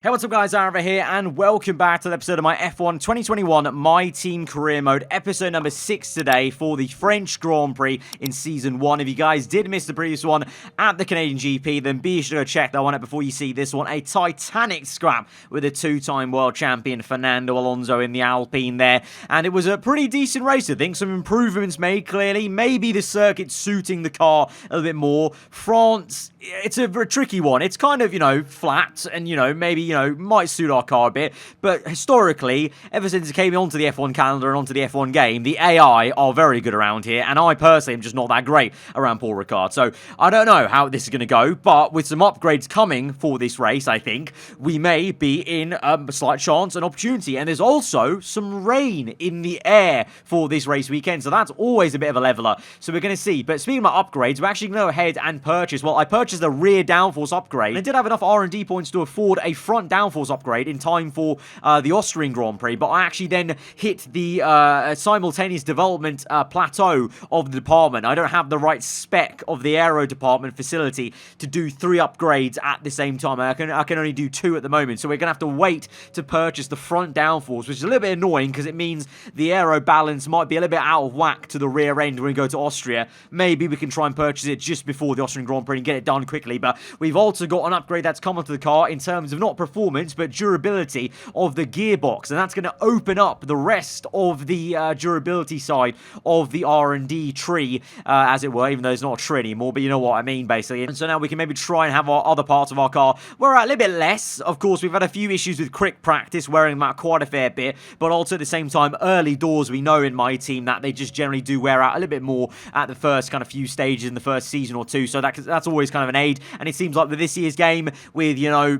Hey, what's up guys, aarava here, and welcome back to the episode of my F1 2021 My Team Career Mode, episode number 6 today for the French Grand Prix in Season 1. If you guys did miss the previous one at the Canadian GP, then be sure to go check that one out before you see this one. A titanic scrap with a two-time world champion Fernando Alonso in the Alpine there, and it was a pretty decent race, I think. Some improvements made, clearly. Maybe the circuit suiting the car a little bit more. France, it's a tricky one. It's kind of, flat, and, maybe might suit our car a bit, but historically, ever since it came onto the F1 calendar and onto the F1 game, the AI are very good around here, and I personally am just not that great around Paul Ricard, so I don't know how this is going to go, but with some upgrades coming for this race, I think, we may be in a slight chance and opportunity, and there's also some rain in the air for this race weekend, so that's always a bit of a leveler, so we're going to see. But speaking about upgrades, we're actually going to go ahead and purchase, well, I purchased a rear downforce upgrade, and I did have enough R&D points to afford a front downforce upgrade in time for the Austrian Grand Prix, but I actually then hit the simultaneous development plateau of the department. I don't have the right spec of the aero department facility to do 3 upgrades at the same time. I can only do 2 at the moment, so we're going to have to wait to purchase the front downforce, which is a little bit annoying because it means the aero balance might be a little bit out of whack to the rear end when we go to Austria. Maybe we can try and purchase it just before the Austrian Grand Prix and get it done quickly, but we've also got an upgrade that's come onto the car in terms of not performance, but durability of the gearbox, and that's going to open up the rest of the durability side of the R&D tree, as it were, even though it's not a tree anymore, but you know what I mean, basically. And so now we can maybe try and have our other parts of our car wear out a little bit less. Of course, we've had a few issues with quick practice, wearing them out quite a fair bit, but also at the same time, early doors, we know in my team that they just generally do wear out a little bit more at the first kind of few stages in the first season or two, so that's always kind of an aid. And it seems like with this year's game, with,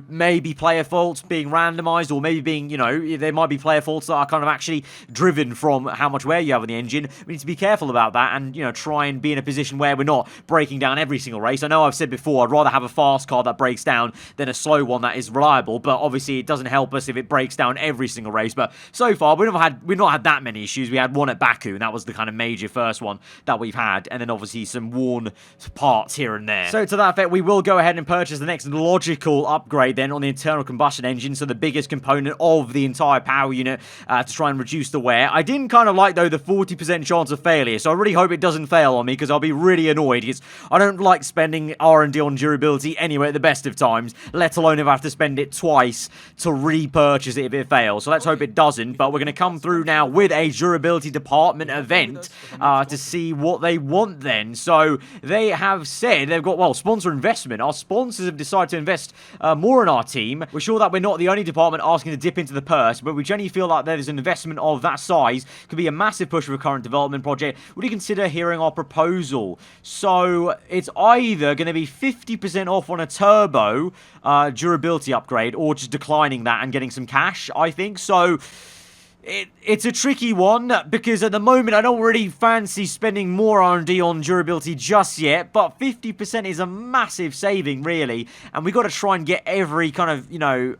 maybe player faults being randomized, or maybe being, there might be player faults that are kind of actually driven from how much wear you have on the engine. We need to be careful about that and, try and be in a position where we're not breaking down every single race. I know I've said before, I'd rather have a fast car that breaks down than a slow one that is reliable, but obviously it doesn't help us if it breaks down every single race. But so far, we've not had that many issues. We had one at Baku, and that was the kind of major first one that we've had, and then obviously some worn parts here and there. So to that effect, we will go ahead and purchase the next logical upgrade then on the internal combustion engine, so the biggest component of the entire power unit, to try and reduce the wear. I didn't kind of like, though, the 40% chance of failure, so I really hope it doesn't fail on me, because I'll be really annoyed, because I don't like spending R&D on durability anyway at the best of times, let alone if I have to spend it twice to repurchase it if it fails. So let's hope it doesn't, but we're going to come through now with a durability department event to see what they want then. So they have said they've got, well, sponsor investment. Our sponsors have decided to invest more in our team. We're sure that we're not the only department asking to dip into the purse, but we generally feel like there's an investment of that size could be a massive push for a current development project. Would you consider hearing our proposal? So it's either going to be 50% off on a turbo durability upgrade, or just declining that and getting some cash, I think. So it's a tricky one, because at the moment I don't really fancy spending more R&D on durability just yet, but 50% is a massive saving, really, and we've got to try and get every kind of,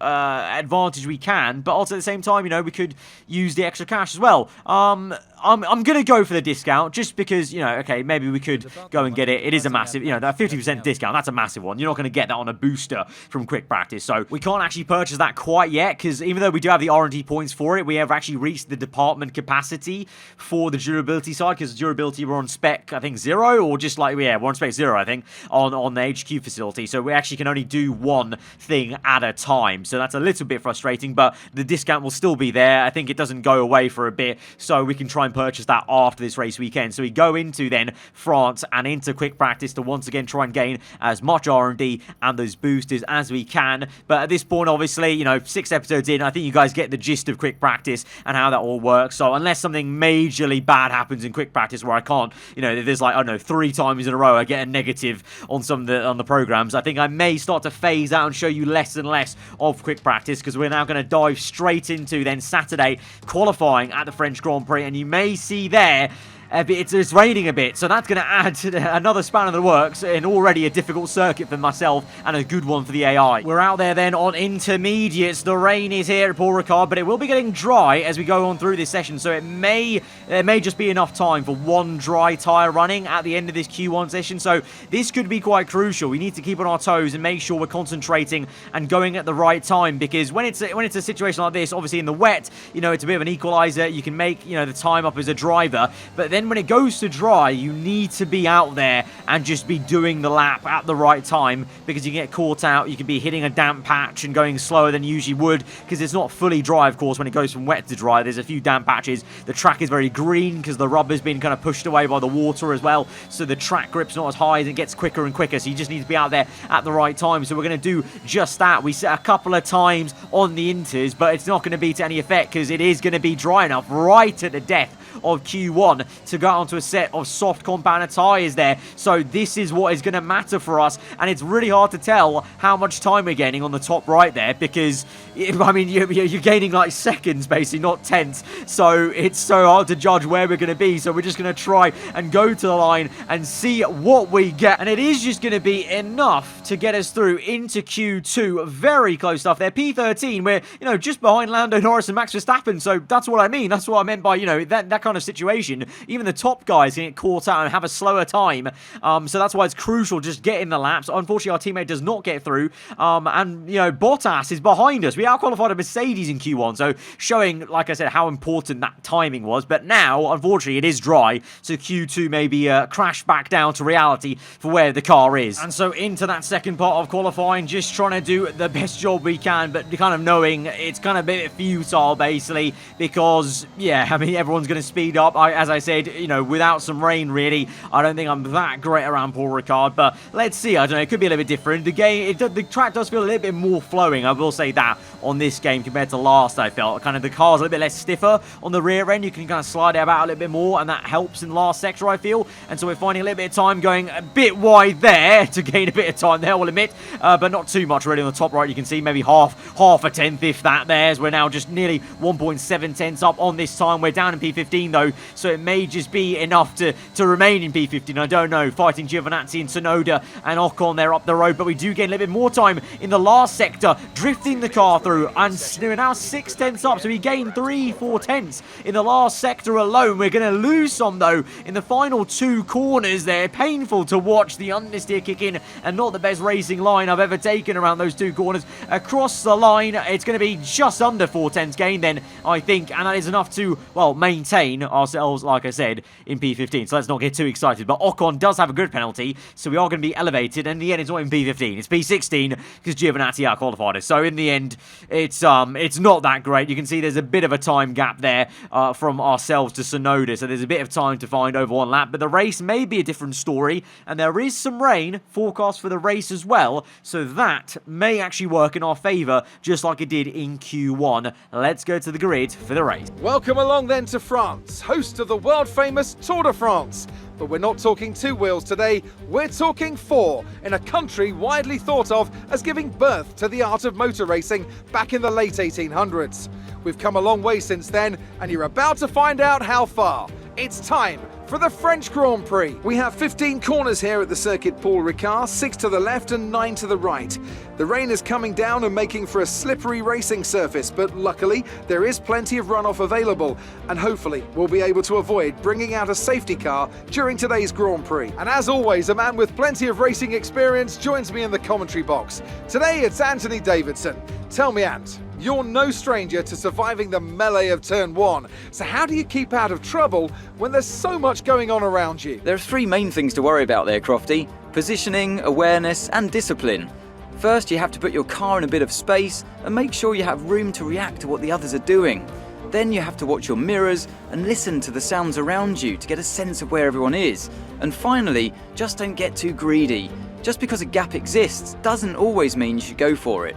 advantage we can, but also at the same time, we could use the extra cash as well. I'm going to go for the discount, just because, okay, maybe we could go and get it. It is a massive, that 50% discount, that's a massive one. You're not going to get that on a booster from quick practice, so we can't actually purchase that quite yet, because even though we do have the R&D points for it, we have actually reached the department capacity for the durability side, because durability we're on spec, I think, 0, or just like, we're on spec 0, I think, on the HQ facility, so we actually can only do one thing at a time, so that's a little bit frustrating, but the discount will still be there. I think it doesn't go away for a bit, so we can try and purchase that after this race weekend. So we go into then France and into quick practice to once again try and gain as much R&D and those boosters as we can. But at this point, obviously, 6 episodes in, I think you guys get the gist of quick practice and how that all works. So unless something majorly bad happens in quick practice where I can't, if there's like, I don't know, 3 times in a row I get a negative on some of the programs, I think I may start to phase out and show you less and less of quick practice, because we're now going to dive straight into then Saturday qualifying at the French Grand Prix, and you may see there it's raining a bit, so that's going to add another span in the works in already a difficult circuit for myself and a good one for the AI. We're out there then on intermediates. The rain is here at Paul Ricard, but it will be getting dry as we go on through this session, so there may just be enough time for one dry tyre running at the end of this Q1 session, so this could be quite crucial. We need to keep on our toes and make sure we're concentrating and going at the right time, because when it's a situation like this, obviously in the wet, it's a bit of an equalizer. You can make, the time up as a driver, but then when it goes to dry, you need to be out there and just be doing the lap at the right time, because you can get caught out. You can be hitting a damp patch and going slower than you usually would, because it's not fully dry, of course, when it goes from wet to dry. There's a few damp patches. The track is very green because the rubber's been kind of pushed away by the water as well, so the track grip's not as high and it gets quicker and quicker, so you just need to be out there at the right time. So we're going to do just that. We set a couple of times on the inters, but it's not going to be to any effect because it is going to be dry enough right at the death of Q1 to go onto a set of soft compounder tyres there. So this is what is going to matter for us, and it's really hard to tell how much time we're gaining on the top right there, because you're gaining like seconds basically, not tenths, so it's so hard to judge where we're going to be. So we're just going to try and go to the line and see what we get, and it is just going to be enough to get us through into Q2. Very close stuff there. P13, we're just behind Lando Norris and Max Verstappen, so that's what I mean. That's what I meant by that kind of situation. Even the top guys can get caught out and have a slower time, so that's why it's crucial just getting the laps. Unfortunately, our teammate does not get through, and Bottas is behind us. We outqualified a Mercedes in Q1, so showing, like I said, how important that timing was. But now, unfortunately, it is dry, so Q2 may be crashed back down to reality for where the car is. And so into that second part of qualifying, just trying to do the best job we can, but kind of knowing it's kind of a bit futile basically, because everyone's going to speed up. As I said, without some rain, really, I don't think I'm that great around Paul Ricard, but let's see. I don't know, it could be a little bit different. The track does feel a little bit more flowing, I will say that, on this game compared to last. I felt kind of the car's a little bit less stiffer on the rear end. You can kind of slide it about a little bit more, and that helps in the last sector, I feel. And so we're finding a little bit of time going a bit wide there to gain a bit of time there, I will admit, but not too much really on the top right. You can see maybe half a tenth, if that, there, as we're now just nearly 1.7 tenths up on this time. We're down in P15 though, so it may just be enough to remain in P15. I don't know, fighting Giovinazzi and Tsunoda and Ocon there up the road, but we do gain a little bit more time in the last sector, drifting the car through, and we're now 6 tenths up, so we gained 3-4 tenths in the last sector alone. We're going to lose some though in the final 2 corners there. Painful to watch the understeer kick in, and not the best racing line I've ever taken around those 2 corners. Across the line, it's going to be just under 4 tenths gain then, I think, and that is enough to, well, maintain ourselves, like I said, in P15. So let's not get too excited, but Ocon does have a good penalty, so we are going to be elevated, and in the end it's not in P15, it's P16, because Giovinazzi outqualified us. So in the end, it's not that great. You can see there's a bit of a time gap there from ourselves to Tsunoda, so there's a bit of time to find over one lap, but the race may be a different story, and there is some rain forecast for the race as well, so that may actually work in our favour, just like it did in Q1. Let's go to the grid for the race. Welcome along then to France, host of the world-famous Tour de France. But we're not talking 2 wheels today, we're talking 4, in a country widely thought of as giving birth to the art of motor racing back in the late 1800s. We've come a long way since then, and you're about to find out how far. It's time for the French Grand Prix. We have 15 corners here at the circuit Paul Ricard, 6 to the left and 9 to the right. The rain is coming down and making for a slippery racing surface, but luckily there is plenty of runoff available, and hopefully we'll be able to avoid bringing out a safety car during today's Grand Prix. And as always, a man with plenty of racing experience joins me in the commentary box. Today it's Anthony Davidson. Tell me, Ant, you're no stranger to surviving the melee of turn 1, so how do you keep out of trouble when there's so much going on around you? There are 3 main things to worry about there, Crofty: positioning, awareness and discipline. First, you have to put your car in a bit of space and make sure you have room to react to what the others are doing. Then you have to watch your mirrors and listen to the sounds around you to get a sense of where everyone is. And finally, just don't get too greedy. Just because a gap exists doesn't always mean you should go for it.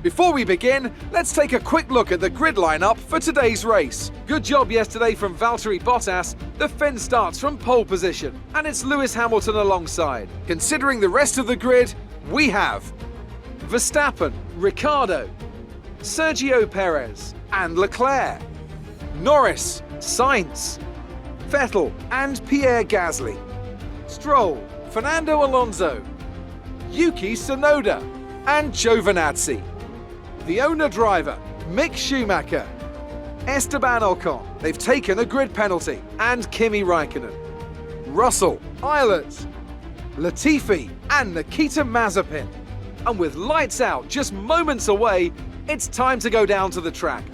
Before we begin, let's take a quick look at the grid lineup for today's race. Good job yesterday from Valtteri Bottas. The Finn starts from pole position, and it's Lewis Hamilton alongside. Considering the rest of the grid, we have Verstappen, Ricciardo, Sergio Perez, and Leclerc. Norris, Sainz, Vettel and Pierre Gasly, Stroll, Fernando Alonso, Yuki Tsunoda and Giovinazzi, the owner-driver, Mick Schumacher, Esteban Ocon, they've taken a grid penalty, and Kimi Raikkonen, Russell, Eilert, Latifi and Nikita Mazepin. And with lights out just moments away, it's time to go down to the track.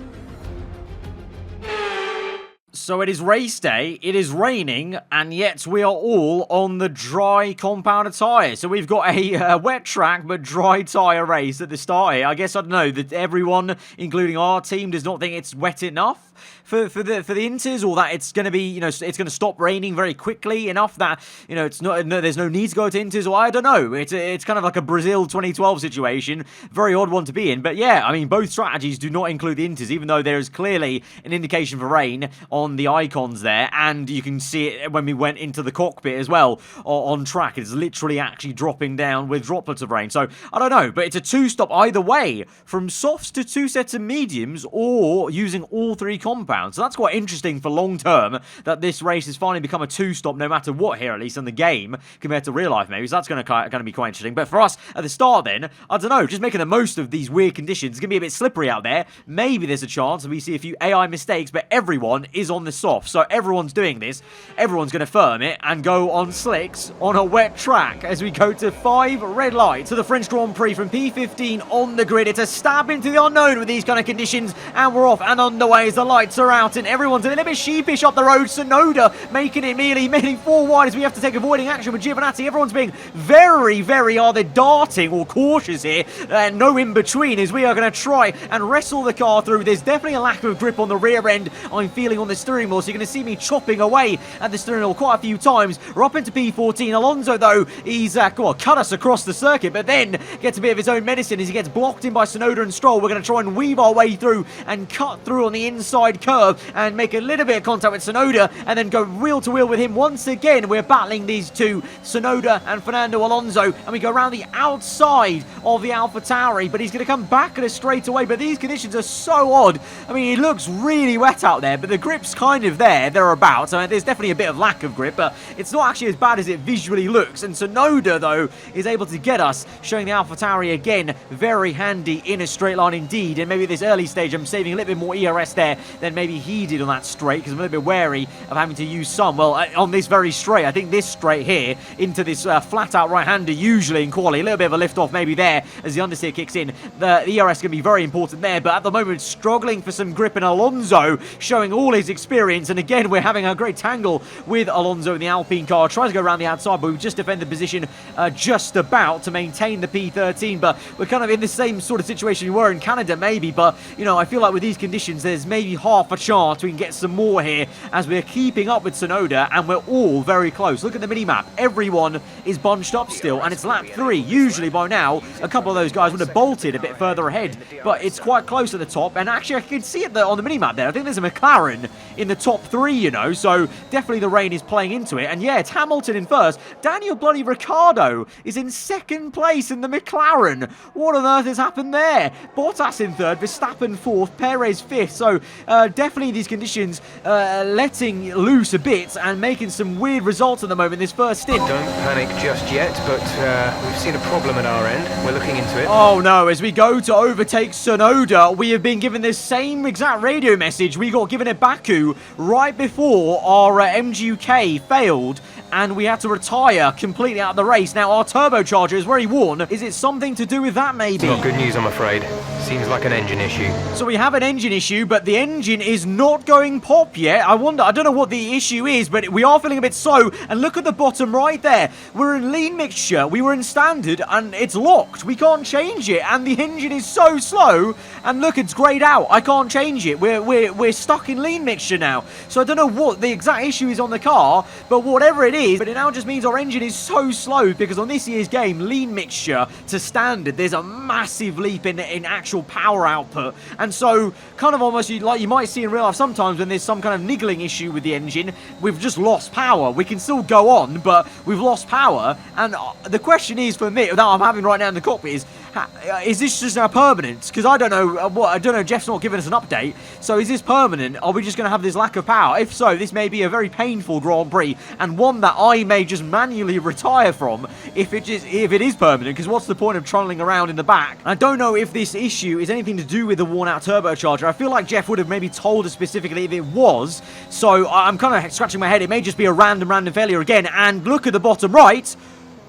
So it is race day, it is raining, and yet we are all on the dry compounded tyre. So we've got a wet track but dry tyre race at the start here. I guess, I don't know, that everyone, including our team, does not think it's wet enough for the Inters, or that it's going to be, you know, it's going to stop raining very quickly enough that, you know, it's not, no, there's no need to go to Inters, or I don't know. It's kind of like a Brazil 2012 situation. Very odd one to be in. But yeah, I mean, both strategies do not include the Inters, even though there is clearly an indication for rain on the icons there, and you can see it when we went into the cockpit as well on track. It's literally actually dropping down with droplets of rain. So I don't know, but it's a two-stop either way, from softs to two sets of mediums, or using all three compounds. So that's quite interesting for long term, that this race has finally become a two-stop no matter what here, at least in the game, compared to real life maybe. So that's going to be quite interesting. But for us at the start then, I don't know, just making the most of these weird conditions. It's going to be a bit slippery out there. Maybe there's a chance that we see a few AI mistakes, but everyone is on the soft. So everyone's doing this. Everyone's going to firm it and go on slicks on a wet track as we go to 5 red lights to the French Grand Prix from P15 on the grid. It's a stab into the unknown with these kind of conditions, and we're off and underway as the lights are out and everyone's a little bit sheepish up the road. Tsunoda making it merely 4 wide as we have to take avoiding action with Giovinazzi. Everyone's being very, very either darting or cautious here. No in between, as we are going to try and wrestle the car through. There's definitely a lack of grip on the rear end I'm feeling on the steering wheel, so you're going to see me chopping away at the steering wheel quite a few times. We're up into P14. Alonso, though, he's cut us across the circuit, but then gets a bit of his own medicine as he gets blocked in by Tsunoda and Stroll. We're going to try and weave our way through and cut through on the inside curve and make a little bit of contact with Tsunoda and then go wheel to wheel with him once again. We're battling these two, Tsunoda and Fernando Alonso, and we go around the outside of the AlphaTauri, but he's going to come back at us straight away. But these conditions are so odd. I mean, it looks really wet out there, but the grip's kind of thereabouts. I mean, there's definitely a bit of lack of grip, but it's not actually as bad as it visually looks. And Tsunoda, though, is able to get us, showing the AlphaTauri again, very handy in a straight line indeed. And maybe at this early stage, I'm saving a little bit more ERS there than maybe he did on that straight, because I'm a little bit wary of having to use some. Well, on this very straight, I think this straight here into this flat-out right-hander, usually in quali, a little bit of a lift-off maybe there as the understeer kicks in. The ERS can be very important there, but at the moment, struggling for some grip, and Alonso showing all his experience. And again, we're having a great tangle with Alonso in the Alpine car. Tries to go around the outside, but we've just defended the position just about to maintain the P13. But we're kind of in the same sort of situation we were in Canada, maybe. But, you know, I feel like with these conditions, there's maybe half a chance we can get some more here as we're keeping up with Tsunoda, and we're all very close. Look at the mini-map. Everyone is bunched up still, and it's lap 3. Usually by now, a couple of those guys would have bolted a bit further ahead, but it's quite close at the top. And actually, I can see it on the mini-map there. I think there's a McLaren in the top 3, you know, so definitely the rain is playing into it. And yeah, it's Hamilton in first. Daniel bloody Ricciardo is in second place in the McLaren. What on earth has happened there? Bottas in third, Verstappen fourth, Perez fifth. So definitely these conditions letting loose a bit and making some weird results at the moment in this first stint. Don't panic just yet, but we've seen a problem at our end. We're looking into it. Oh no, as we go to overtake Tsunoda, we have been given this same exact radio message we got given at Baku right before our MGUK failed, and we had to retire completely out of the race. Now, our turbocharger is where he won. Is it something to do with that, maybe? Not good news, I'm afraid. Seems like an engine issue. So we have an engine issue, but the engine is not going pop yet. I don't know what the issue is, but we are feeling a bit slow. And look at the bottom right there. We're in lean mixture. We were in standard, and it's locked. We can't change it, and the engine is so slow. And look, it's grayed out. I can't change it. We're stuck in lean mixture now. So I don't know what the exact issue is on the car, but whatever it is, but it now just means our engine is so slow, because on this year's game, lean mixture to standard, there's a massive leap in actual power output. And so kind of almost like you might see in real life sometimes when there's some kind of niggling issue with the engine, we've just lost power. We can still go on, but we've lost power. And the question is for me that I'm having right now in the cockpit is, Is this just now permanent? Because I don't know, I don't know, Jeff's not giving us an update. So is this permanent? Are we just going to have this lack of power? If so, this may be a very painful Grand Prix, and one that I may just manually retire from if it is permanent, because what's the point of trundling around in the back? I don't know if this issue is anything to do with the worn-out turbocharger. I feel like Jeff would have maybe told us specifically if it was, so I'm kind of scratching my head. It may just be a random failure again, and look at the bottom right.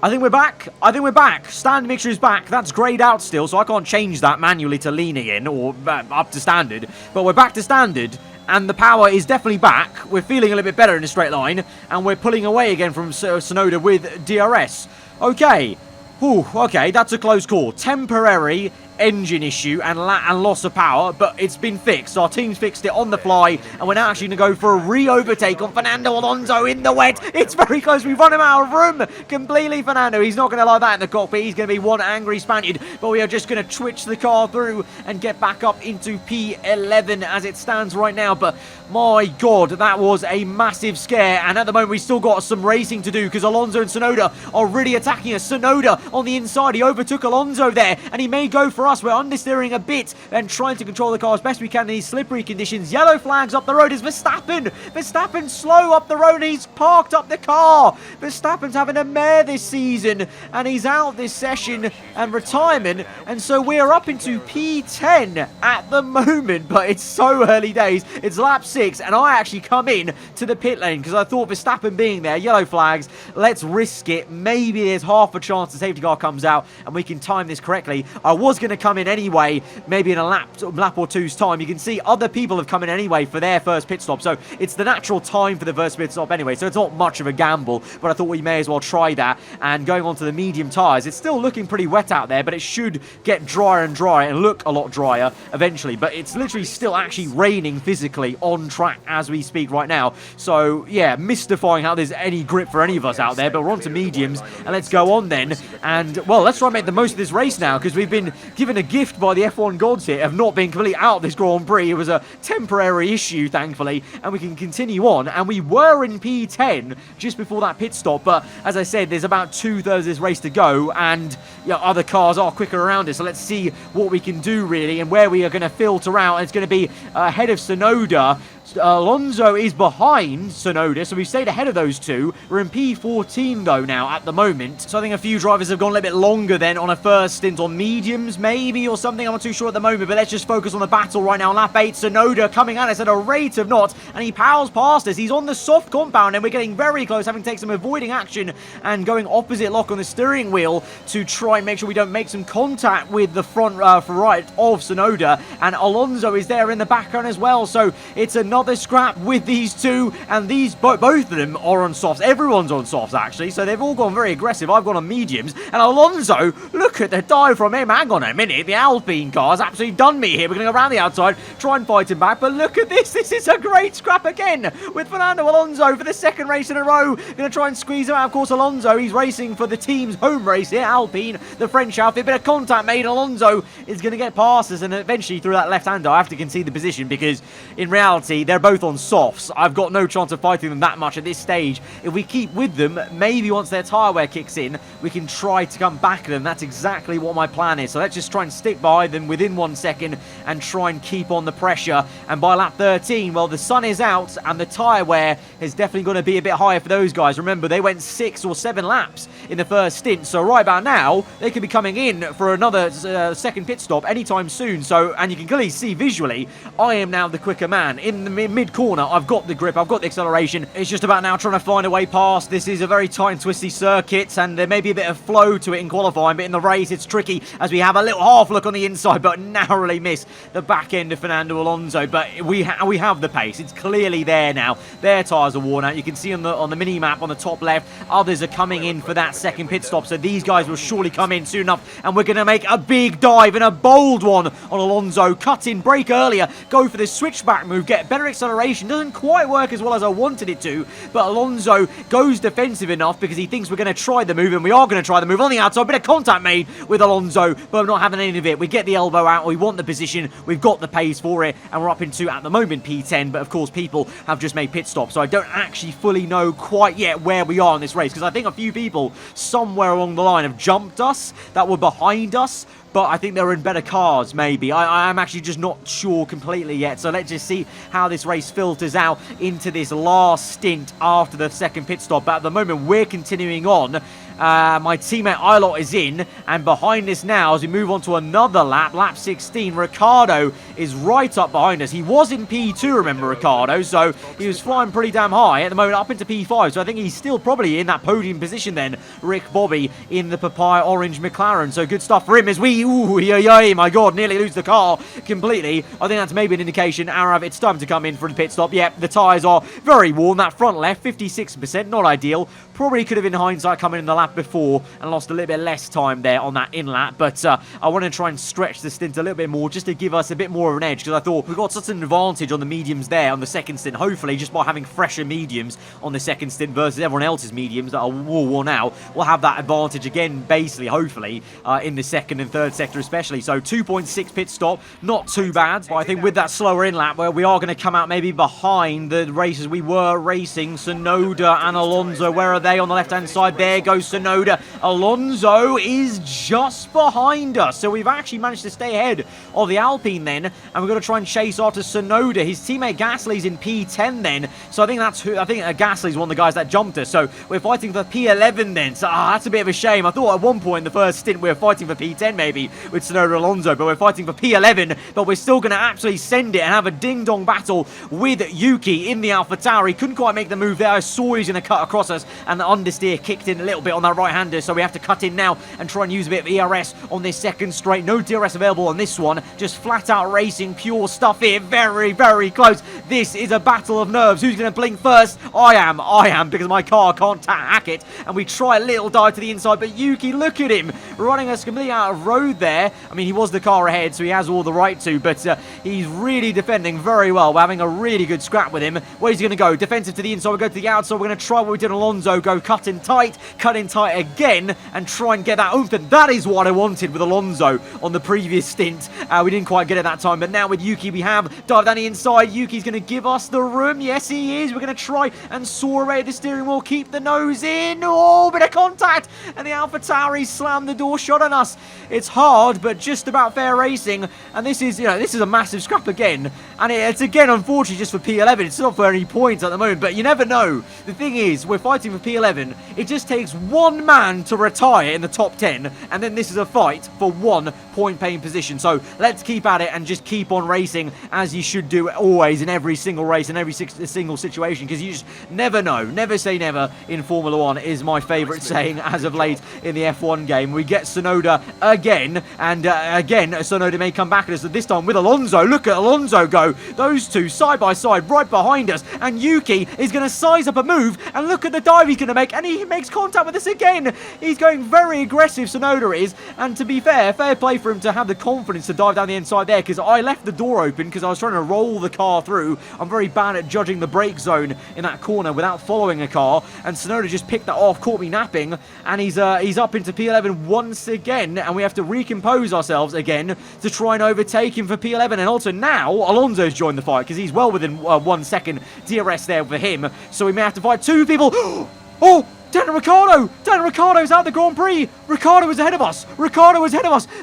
I think we're back. Standard mixture is back. That's grayed out still, so I can't change that manually to leaning in or up to standard. But we're back to standard, and the power is definitely back. We're feeling a little bit better in a straight line, and we're pulling away again from Sonoda with DRS. Okay. Whew, okay, that's a close call. Temporary engine issue and loss of power, but it's been fixed. Our team's fixed it on the fly, and we're now actually going to go for a re-overtake on Fernando Alonso in the wet. It's very close. We've run him out of room completely, Fernando. He's not going to like that in the cockpit. He's going to be one angry Spaniard, but we are just going to twitch the car through and get back up into P11 as it stands right now. But my God, that was a massive scare, and at the moment we still got some racing to do because Alonso and Sonoda are really attacking us. Sonoda on the inside, he overtook Alonso there, and he may go for us. We're understeering a bit and trying to control the car as best we can in these slippery conditions. Yellow flags up the road is Verstappen. Verstappen's slow up the road, and he's parked up the car. Verstappen's having a mare this season, and he's out this session and retirement, and so we're up into P10 at the moment, but it's so early days. It's lap 6, and I actually come in to the pit lane because I thought Verstappen being there, yellow flags, let's risk it. Maybe there's half a chance the safety car comes out and we can time this correctly. I was going to come in anyway, maybe in a lap or two's time. You can see other people have come in anyway for their first pit stop, so it's the natural time for the first pit stop anyway, so it's not much of a gamble, but I thought we may as well try that. And going on to the medium tyres, it's still looking pretty wet out there, but it should get drier and drier and look a lot drier eventually. But it's literally still actually raining physically on track as we speak right now, so yeah, mystifying how there's any grip for any of us out there. But we're on to mediums, and let's go on then, and well, let's try and make the most of this race now, because we've been given a gift by the F1 gods here of not being completely out of this Grand Prix. It was a temporary issue, thankfully, and we can continue on. And we were in P10 just before that pit stop, but as I said, there's about 2/3 of this race to go, and other cars are quicker around us, so let's see what we can do really and where we are going to filter out. It's going to be ahead of Sonoda. Alonso is behind Sonoda, so we've stayed ahead of those two. We're in P14 though now at the moment, so I think a few drivers have gone a little bit longer then on a first stint on mediums maybe or something. I'm not too sure at the moment, but let's just focus on the battle right now. Lap 8, Sonoda coming at us at a rate of knots, and he powers past us. He's on the soft compound, and we're getting very close, having to take some avoiding action and going opposite lock on the steering wheel to try and make sure we don't make some contact with the front right of Sonoda. And Alonso is there in the background as well, so it's another scrap with these two, and these both of them are on softs. Everyone's on softs actually, so they've all gone very aggressive. I've gone on mediums, and Alonso, look at the dive from him. Hang on a minute, the Alpine car's absolutely done me here. We're going to go around the outside, try and fight him back, but look at this. This is a great scrap again with Fernando Alonso for the second race in a row. Going to try and squeeze him out. Of course, Alonso, he's racing for the team's home race here, Alpine, the French outfit. Bit of contact made. Alonso is going to get past us, and eventually through that left-hander, I have to concede the position because in reality, they're both on softs. I've got no chance of fighting them that much at this stage. If we keep with them, maybe once their tyre wear kicks in, we can try to come back at them. That's exactly what my plan is. So let's just try and stick by them within 1 second and try and keep on the pressure. And by lap 13, well, the sun is out and the tyre wear is definitely going to be a bit higher for those guys. Remember, they went 6 or 7 laps in the first stint. So right about now, they could be coming in for another second pit stop anytime soon. So, and you can clearly see visually, I am now the quicker man. In the mid-corner, I've got the grip, I've got the acceleration. It's just about now trying to find a way past. This is a very tight and twisty circuit, and there may be a bit of flow to it in qualifying, but in the race, it's tricky as we have a little half look on the inside, but narrowly miss the back end of Fernando Alonso. But we have the pace. It's clearly there now. Their tyres are worn out. You can see on the mini-map on the top left, others are coming in for that second pit stop, so these guys will surely come in soon enough, and we're going to make a big dive and a bold one on Alonso. Cut in, brake earlier, go for this switchback move, get better acceleration. Doesn't quite work as well as I wanted it to, but Alonso goes defensive enough because he thinks we're going to try the move, and we are going to try the move on the outside. Bit of contact made with Alonso, but I'm not having any of it. We get the elbow out, we want the position, we've got the pace for it, and we're up into, at the moment, P10, but of course people have just made pit stops, so I don't actually fully know quite yet where we are in this race, because I think a few people somewhere along the line have jumped us that were behind us but I think they're in better cars, maybe. I'm actually just not sure completely yet, so let's just see how this race filters out into this last stint after the second pit stop. But at the moment, we're continuing on. My teammate Ilot is in, and behind us now, as we move on to another lap, lap 16, Ricciardo is right up behind us. He was in P2, remember, Ricciardo, so he was flying pretty damn high. At the moment, up into P5, so I think he's still probably in that podium position then, Rick Bobby, in the papaya orange McLaren. So good stuff for him as we, my God, nearly lose the car completely. I think that's maybe an indication, Arav, it's time to come in for the pit stop. Yep, the tyres are very worn. That front left, 56%, not ideal. Probably could have, in hindsight, come in the lap before and lost a little bit less time there on that in lap, but I want to try and stretch the stint a little bit more just to give us a bit more of an edge, because I thought we got such an advantage on the mediums there on the second stint, hopefully just by having fresher mediums on the second stint versus everyone else's mediums that are worn out. We'll have that advantage again, basically, hopefully, in the second and third sector especially. So 2.6 pit stop, not too bad, but I think with that slower in lap where we are going to come out maybe behind the races we were racing, Tsunoda and Alonso, where are they on the left-hand side? There goes Tsunoda. Alonso is just behind us. So we've actually managed to stay ahead of the Alpine then, and we're going to try and chase after Tsunoda. His teammate Gasly's in P10 then. So I think that's who, I think Gasly's one of the guys that jumped us. So we're fighting for P11 then. So that's a bit of a shame. I thought at one point in the first stint we were fighting for P10 maybe with Tsunoda and Alonso, but we're fighting for P11. But we're still going to absolutely send it and have a ding-dong battle with Yuki in the AlphaTauri. Couldn't quite make the move there. I saw he was going to cut across us, and the understeer kicked in a little bit on that right-hander, so we have to cut in now and try and use a bit of ERS on this second straight. No DRS available on this one, just flat-out racing, pure stuff here. Very, very close. This is a battle of nerves. Who's going to blink first? I am, because my car can't hack it, and we try a little dive to the inside, but Yuki, look at him, running us completely out of road there. I mean, he was the car ahead, so he has all the right to, but he's really defending very well. We're having a really good scrap with him. Where's he going to go? Defensive to the inside, we go to the outside. We're going to try what we did on Alonso, go cut in tight again, and try and get that open. That is what I wanted with Alonso on the previous stint. We didn't quite get it that time, but now with Yuki we have dive down the inside. Yuki's going to give us the room. Yes, he is. We're going to try and soar away the steering wheel, keep the nose in. Oh, bit of contact, and the AlphaTauri slammed the door shut on us. It's hard, but just about fair racing, and this is, this is a massive scrap again, and it's again, unfortunately, just for P11. It's not for any points at the moment, but you never know. The thing is, we're fighting for P11. It just takes one man to retire in the top 10, and then this is a fight for 1 point paying position. So let's keep at it and just keep on racing, as you should do always in every single race, in every single situation, because you just never know. Never say never in Formula 1 is my favourite saying as of late in the F1 game. We get Tsunoda again, and again, Tsunoda may come back at us, this time with Alonso. Look at Alonso go. Those two side by side right behind us, and Yuki is going to size up a move, and look at the dive he's going to make, and he makes contact with us again. He's going very aggressive, Tsunoda is, and to be fair play for him to have the confidence to dive down the inside there, because I left the door open because I was trying to roll the car through. I'm very bad at judging the brake zone in that corner without following a car, and Tsunoda just picked that off, caught me napping, and he's up into P11 once again, and we have to recompose ourselves again to try and overtake him for P11. And also now Alonso's joined the fight because he's well within 1 second DRS there for him, so we may have to fight two people. Oh, Daniel Ricciardo's out the Grand Prix. Ricciardo is ahead of us.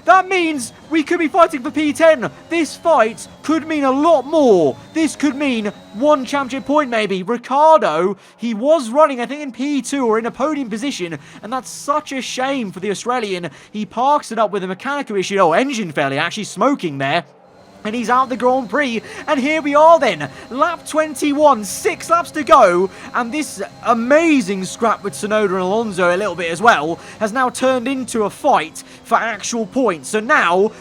That means we could be fighting for P10. This fight could mean a lot more. This could mean 1 championship point maybe. Ricciardo, he was running, I think, in P2 or in a podium position, and that's such a shame for the Australian. He parks it up with a mechanical issue. Oh, engine failure, actually smoking there. And he's out the Grand Prix, and here we are then, lap 21, 6 laps to go, and this amazing scrap with Tsunoda and Alonso a little bit as well has now turned into a fight for actual points. So now,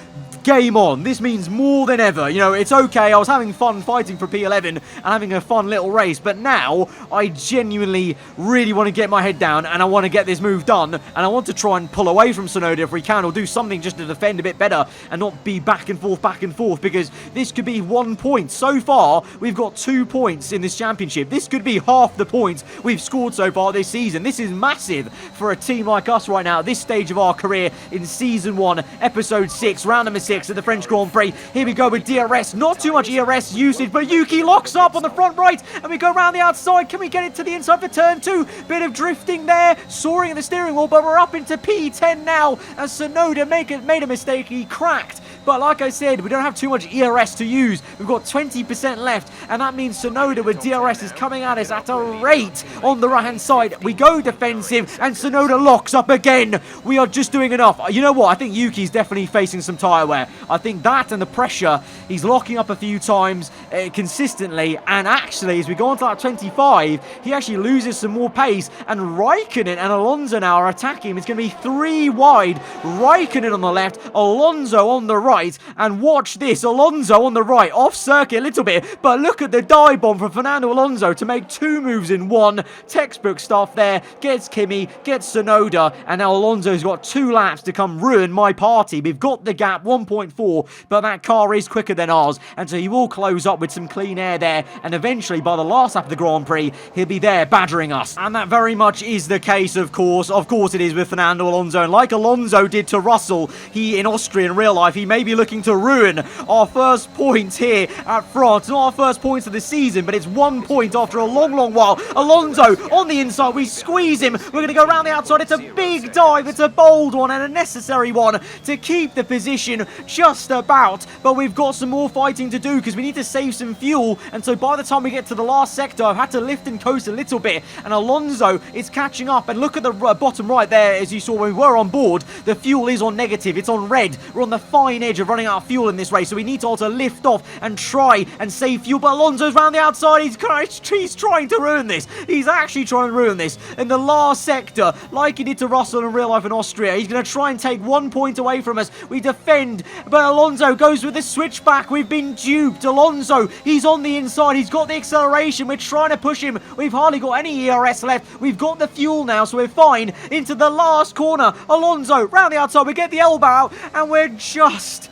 game on. This means more than ever. It's okay, I was having fun fighting for P11 and having a fun little race, but now I genuinely really want to get my head down, and I want to get this move done, and I want to try and pull away from Tsunoda if we can, or do something just to defend a bit better and not be back and forth, because this could be 1 point. So far, we've got 2 points in this championship. This could be half the points we've scored so far this season. This is massive for a team like us right now at this stage of our career in Season 1, Episode 6, Round number 6. 6 at the French Grand Prix. Here we go with DRS. Not too much ERS usage, but Yuki locks up on the front right, and we go around the outside. Can we get it to the inside for turn 2? Bit of drifting there, soaring at the steering wheel, but we're up into P10 now, as Tsunoda made a mistake. He cracked. But like I said, we don't have too much ERS to use. We've got 20% left, and that means Tsunoda with DRS is coming at us at a rate on the right-hand side. We go defensive, and Tsunoda locks up again. We are just doing enough. You know what? I think Yuki's definitely facing some tyre wear. I think that and the pressure, he's locking up a few times consistently, and actually, as we go on to that 25, he actually loses some more pace, and Raikkonen and Alonso now are attacking him. It's going to be 3 wide. Raikkonen on the left, Alonso on the right. And watch this, Alonso on the right, off circuit a little bit, but look at the dive bomb from Fernando Alonso to make 2 moves in 1. Textbook stuff there, gets Kimi, gets Tsunoda, and now Alonso's got 2 laps to come ruin my party. We've got the gap, 1.4, but that car is quicker than ours, and so he will close up with some clean air there, and eventually, by the last lap of the Grand Prix, he'll be there badgering us. And that very much is the case, of course it is with Fernando Alonso, and like Alonso did to Russell, he in Austria in real life, he may be looking to ruin our first points here at France. Not our first points of the season, but it's 1 point after a long while. Alonso on the inside, we squeeze him. We're going to go around the outside. It's a big dive. It's a bold one and a necessary one to keep the position just about. But we've got some more fighting to do because we need to save some fuel. And so by the time we get to the last sector, I've had to lift and coast a little bit. And Alonso is catching up. And look at the bottom right there, as you saw when we were on board. The fuel is on negative. It's on red. We're on the fine edge of running out of fuel in this race, so we need to also lift off and try and save fuel. But Alonso's round the outside. He's trying to ruin this. He's actually trying to ruin this in the last sector, like he did to Russell in real life in Austria. He's going to try and take 1 point away from us. We defend, but Alonso goes with the switchback. We've been duped. Alonso, he's on the inside. He's got the acceleration. We're trying to push him. We've hardly got any ERS left. We've got the fuel now, so we're fine. Into the last corner. Alonso round the outside. We get the elbow out, and we're just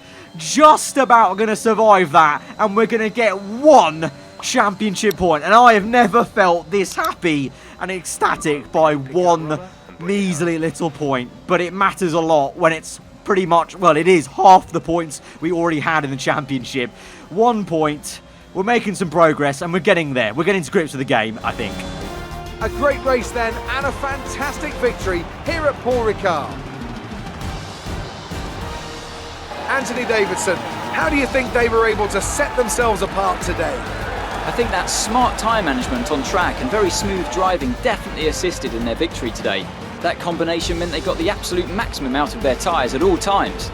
about going to survive that, and we're going to get 1 championship point. And I have never felt this happy and ecstatic by 1 measly little point, but it matters a lot when it's pretty much, well, it is half the points we already had in the championship. 1 point. We're making some progress, and we're getting there. We're getting to grips with the game, I think. A great race then, and a fantastic victory here at Paul Ricard. Anthony Davidson, how do you think they were able to set themselves apart today? I think that smart tyre management on track and very smooth driving definitely assisted in their victory today. That combination meant they got the absolute maximum out of their tyres at all times.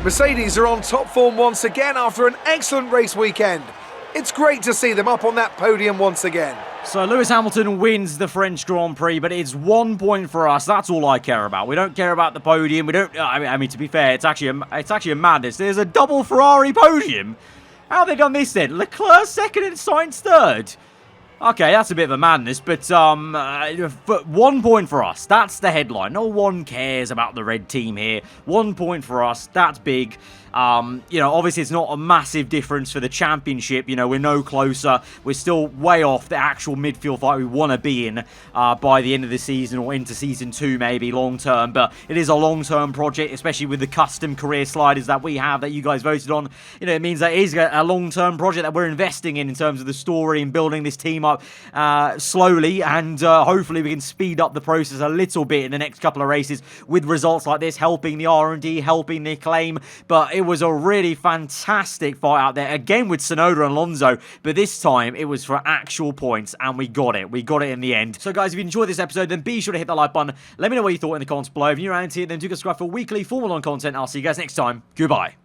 Mercedes are on top form once again after an excellent race weekend. It's great to see them up on that podium once again. So Lewis Hamilton wins the French Grand Prix, but it's 1 point for us. That's all I care about. We don't care about the podium. We don't. I mean, to be fair, it's actually a madness. There's a double Ferrari podium. How have they done this then? Leclerc second and Sainz third. Okay, that's a bit of a madness, but 1 point for us. That's the headline. No one cares about the red team here. 1 point for us. That's big. Obviously it's not a massive difference for the championship. We're no closer. We're still way off the actual midfield fight we want to be in by the end of the season or into season 2 maybe long term. But it is a long-term project, especially with the custom career sliders that we have that you guys voted on. It means that it is a long-term project that we're investing in terms of the story and building this team up slowly, and hopefully we can speed up the process a little bit in the next couple of races with results like this, helping the R&D, helping the acclaim. But it was a really fantastic fight out there, again with Tsunoda and Alonso, but this time it was for actual points, and we got it. We got it in the end. So guys, if you enjoyed this episode, then be sure to hit that like button. Let me know what you thought in the comments below. If you're around here, then do subscribe for weekly Formula 1 content. I'll see you guys next time. Goodbye.